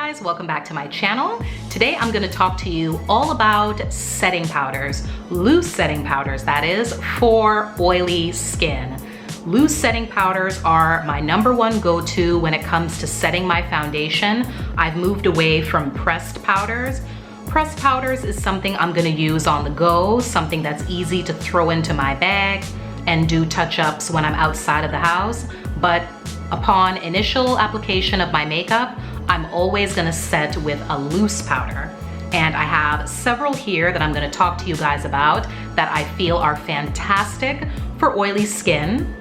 guys, welcome back to my channel. Today I'm going to talk to you all about setting powders, loose setting powders, that is, for oily skin. Loose setting powders are my #1 go-to when it comes to setting my foundation. I've moved away from pressed powders. Pressed powders is something I'm going to use on the go, something that's easy to throw into my bag and do touch-ups when I'm outside of the house. But upon initial application of my makeup, I'm always gonna set with a loose powder. And I have several here that I'm gonna talk to you guys about that I feel are fantastic for oily skin.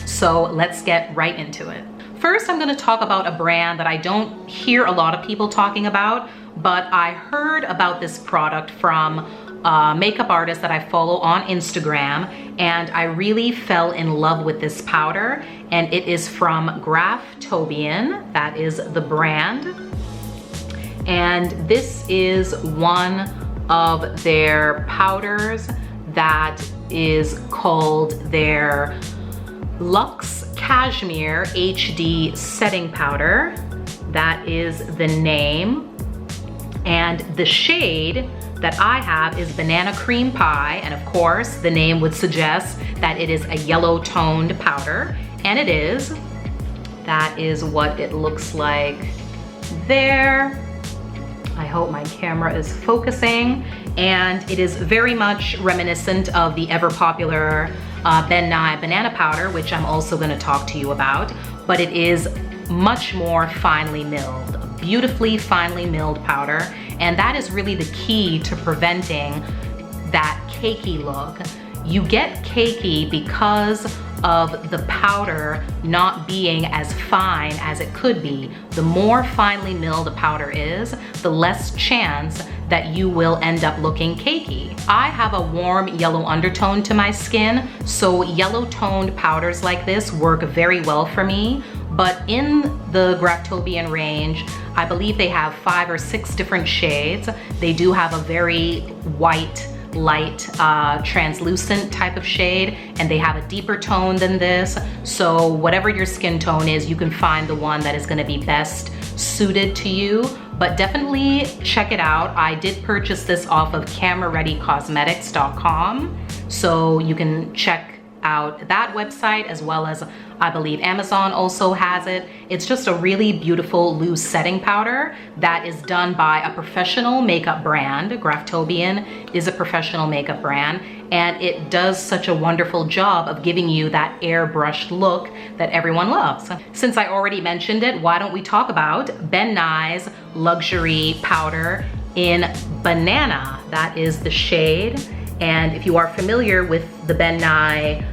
So let's get right into it. First, I'm gonna talk about a brand that I don't hear a lot of people talking about, but I heard about this product from a makeup artist that I follow on Instagram, and I really fell in love with this powder, and it is from Graftobian, that is the brand. And this is one of their powders that is called their LuxeCashmere HD Setting Powder. That is the name. And the shade that I have is Banana Creme Pie, and of course the name would suggest that it is a yellow toned powder, and it is. That is what it looks like there. I hope my camera is focusing, and it is very much reminiscent of the ever popular Ben Nye banana powder, which I'm also going to talk to you about, but it is much more finely milled, beautifully finely milled powder. And that is really the key to preventing that cakey look. You get cakey because of the powder not being as fine as it could be. The more finely milled a powder is, the less chance that you will end up looking cakey. I have a warm yellow undertone to my skin, so yellow toned powders like this work very well for me. But in the Graftobian range, I believe they have 5 or 6 different shades. They do have a very white, light, translucent type of shade, and they have a deeper tone than this. So whatever your skin tone is, you can find the one that is gonna be best suited to you. But definitely check it out. I did purchase this off of camerareadycosmetics.com, so you can check out that website, as well as I believe Amazon also has it. It's just a really beautiful loose setting powder that is done by a professional makeup brand. Graftobian is a professional makeup brand, and it does such a wonderful job of giving you that airbrushed look that everyone loves. Since I already mentioned it, why don't we talk about Ben Nye's Luxury Powder in Banana. That is the shade. And if you are familiar with the Ben Nye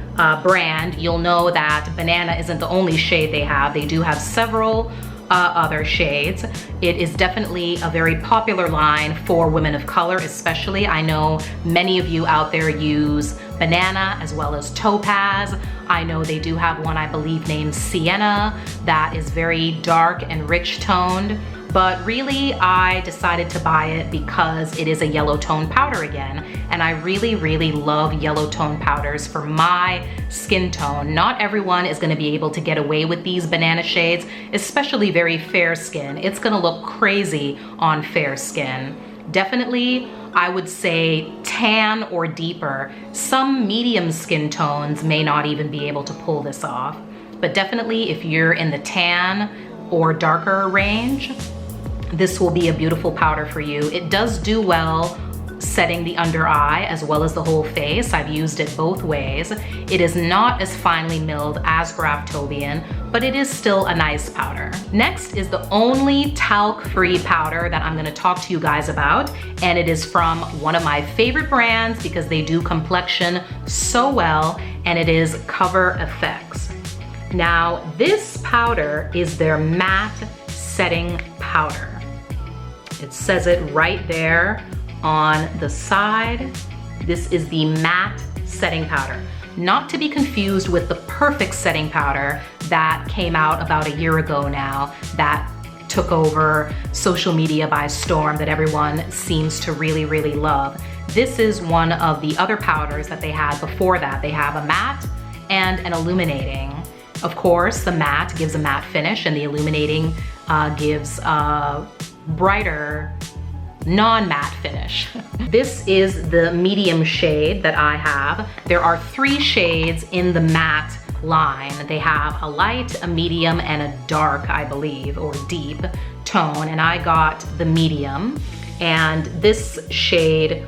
brand, you'll know that Banana isn't the only shade they have. They do have several other shades. It is definitely a very popular line for women of color, especially. I know many of you out there use Banana as well as Topaz. I know they do have one, I believe, named Sienna that is very dark and rich toned. But really, I decided to buy it because it is a yellow tone powder again. And I really, really love yellow tone powders for my skin tone. Not everyone is gonna be able to get away with these banana shades, especially very fair skin. It's gonna look crazy on fair skin. Definitely, I would say tan or deeper. Some medium skin tones may not even be able to pull this off. But definitely, if you're in the tan or darker range, this will be a beautiful powder for you. It does do well setting the under eye as well as the whole face. I've used it both ways. It is not as finely milled as Graftobian, but it is still a nice powder. Next is the only talc-free powder that I'm gonna talk to you guys about, and it is from one of my favorite brands because they do complexion so well, and it is Cover FX. Now, this powder is their matte setting powder. It says it right there on the side. This is the matte setting powder. Not to be confused with the perfect setting powder that came out about a year ago now that took over social media by storm, that everyone seems to really, really love. This is one of the other powders that they had before that. They have a matte and an illuminating. Of course, the matte gives a matte finish, and the illuminating gives brighter non-matte finish. This is the medium shade that I have. There are 3 shades in the matte line. They have a light, a medium, and a dark, I believe, or deep tone, and I got the medium. And this shade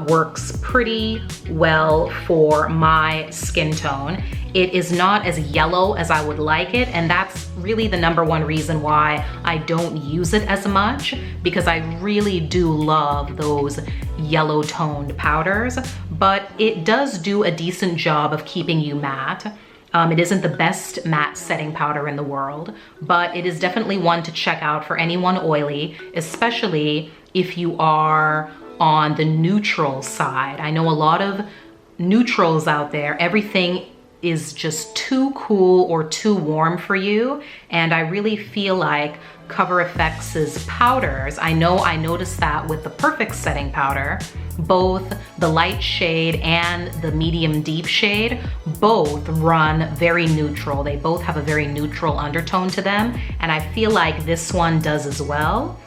works pretty well for my skin tone. It is not as yellow as I would like it, and that's really the #1 reason why I don't use it as much, because I really do love those yellow toned powders, but it does do a decent job of keeping you matte. It isn't the best matte setting powder in the world, but it is definitely one to check out for anyone oily, especially if you are on the neutral side. I know a lot of neutrals out there, everything is just too cool or too warm for you, and I really feel like Cover FX's powders, I know I noticed that with the Perfect Setting Powder, both the light shade and the medium deep shade, both run very neutral. They both have a very neutral undertone to them, and I feel like this one does as well.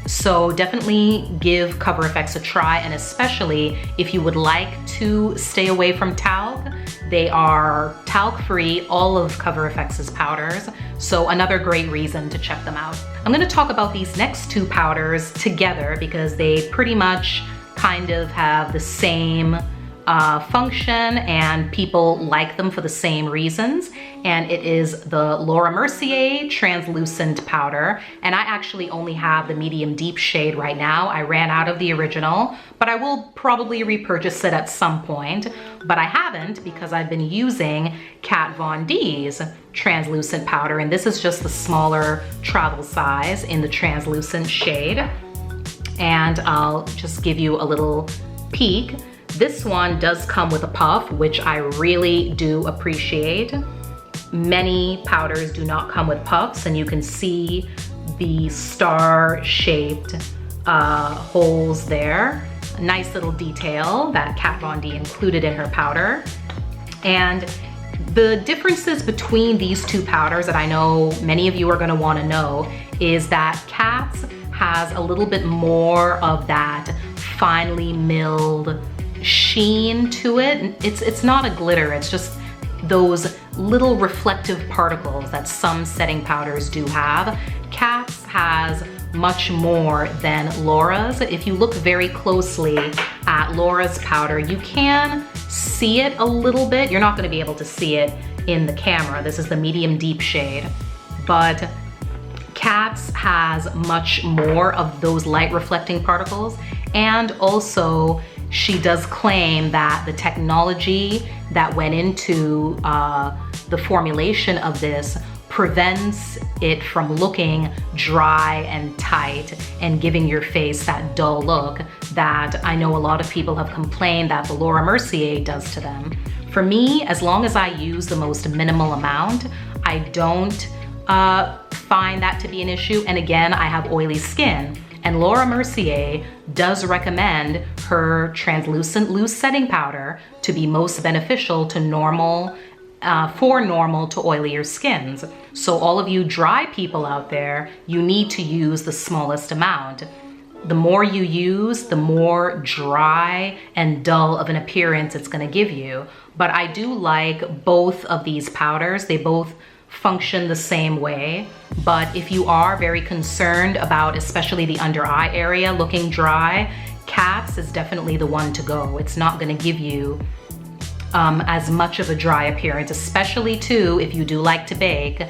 So definitely give Cover FX a try, and especially if you would like to stay away from talc. They are talc-free, all of Cover FX's powders, so another great reason to check them out. I'm gonna talk about these next 2 powders together because they pretty much kind of have the same function, and people like them for the same reasons. And it is the Laura Mercier translucent powder, and I actually only have the medium deep shade right now. I ran out of the original, but I will probably repurchase it at some point, but I haven't because I've been using Kat Von D's translucent powder, and this is just the smaller travel size in the translucent shade. And I'll just give you a little peek. This one does come with a puff, which I really do appreciate. Many powders do not come with puffs, and you can see the star-shaped holes there. A nice little detail that Kat Von D included in her powder. And the differences between these 2 powders that I know many of you are gonna wanna know is that Kat's has a little bit more of that finely milled sheen to it. It's not a glitter, it's just those little reflective particles that some setting powders do have. Kat's has much more than Laura's. If you look very closely at Laura's powder, you can see it a little bit. You're not gonna be able to see it in the camera. This is the medium deep shade, but Kat's has much more of those light reflecting particles, and also she does claim that the technology that went into the formulation of this prevents it from looking dry and tight and giving your face that dull look that I know a lot of people have complained that the Laura Mercier does to them. For me, as long as I use the most minimal amount, I don't find that to be an issue. And again, I have oily skin, and Laura Mercier does recommend her translucent loose setting powder to be most beneficial to normal, for normal to oilier skins. So all of you dry people out there, you need to use the smallest amount. The more you use, the more dry and dull of an appearance it's gonna give you. But I do like both of these powders. They both function the same way, but if you are very concerned about especially the under eye area looking dry, Kat's is definitely the one to go. It's not going to give you as much of a dry appearance, especially too if you do like to bake.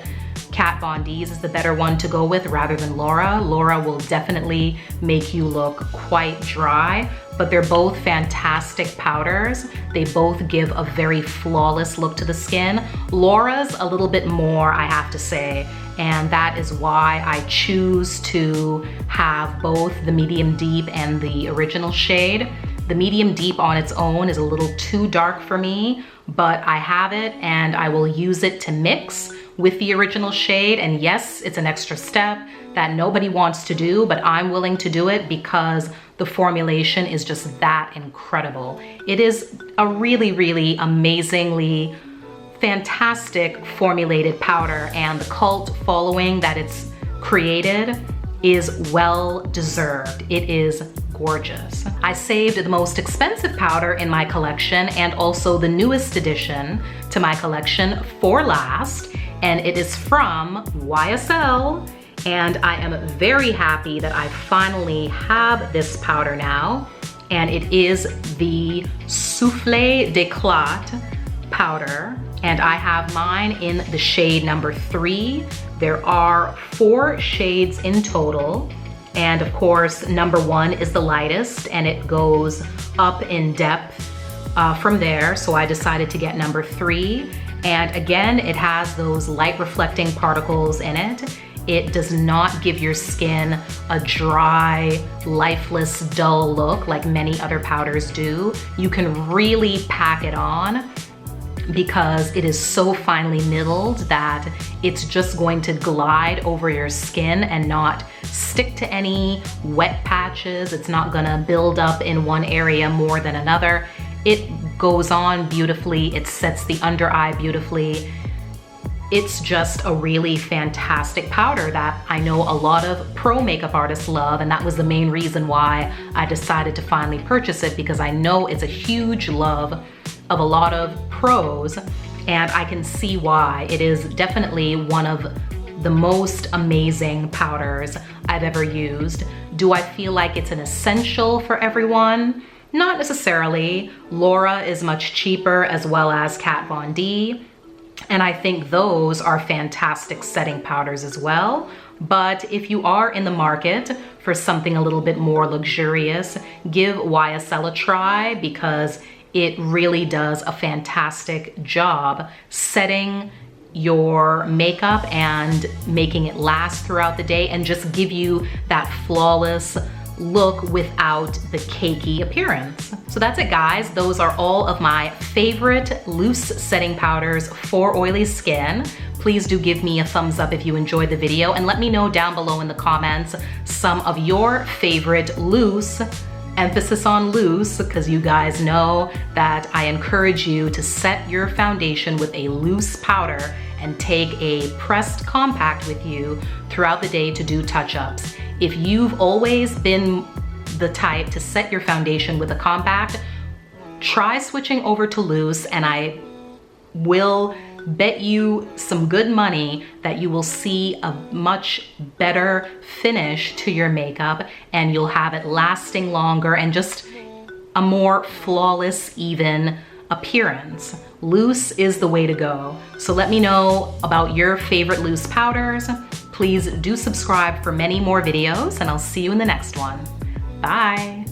Kat Von D's is the better one to go with rather than Laura. Laura will definitely make you look quite dry, but they're both fantastic powders. They both give a very flawless look to the skin. Laura's a little bit more, I have to say, and that is why I choose to have both the medium deep and the original shade. The medium deep on its own is a little too dark for me, but I have it and I will use it to mix with the original shade. And yes, it's an extra step that nobody wants to do, but I'm willing to do it because the formulation is just that incredible. It is a really, really amazingly fantastic formulated powder, and the cult following that it's created is well deserved. It is gorgeous. I saved the most expensive powder in my collection and also the newest addition to my collection for last, and it is from YSL, and I am very happy that I finally have this powder now, and it is the Souffle d'Eclat powder, and I have mine in the shade number 3. There are 4 shades in total, and of course number 1 is the lightest, and it goes up in depth from there, so I decided to get number 3. And again, it has those light reflecting particles in it. It does not give your skin a dry, lifeless, dull look like many other powders do. You can really pack it on because it is so finely middled that it's just going to glide over your skin and not stick to any wet patches. It's not gonna build up in one area more than another. It goes on beautifully. It sets the under eye beautifully. It's just a really fantastic powder that I know a lot of pro makeup artists love, and that was the main reason why I decided to finally purchase it, because I know it's a huge love of a lot of pros, and I can see why. It is definitely one of the most amazing powders I've ever used. Do I feel like it's an essential for everyone? Not necessarily. Laura is much cheaper, as well as Kat Von D. And I think those are fantastic setting powders as well. But if you are in the market for something a little bit more luxurious, give YSL a try, because it really does a fantastic job setting your makeup and making it last throughout the day and just give you that flawless look without the cakey appearance. So that's it, guys. Those are all of my favorite loose setting powders for oily skin. Please do give me a thumbs up if you enjoyed the video, and let me know down below in the comments some of your favorite loose, emphasis on loose, because you guys know that I encourage you to set your foundation with a loose powder and take a pressed compact with you throughout the day to do touch-ups. If you've always been the type to set your foundation with a compact, try switching over to loose, and I will bet you some good money that you will see a much better finish to your makeup, and you'll have it lasting longer and just a more flawless, even appearance. Loose is the way to go. So let me know about your favorite loose powders. Please do subscribe for many more videos, and I'll see you in the next one. Bye.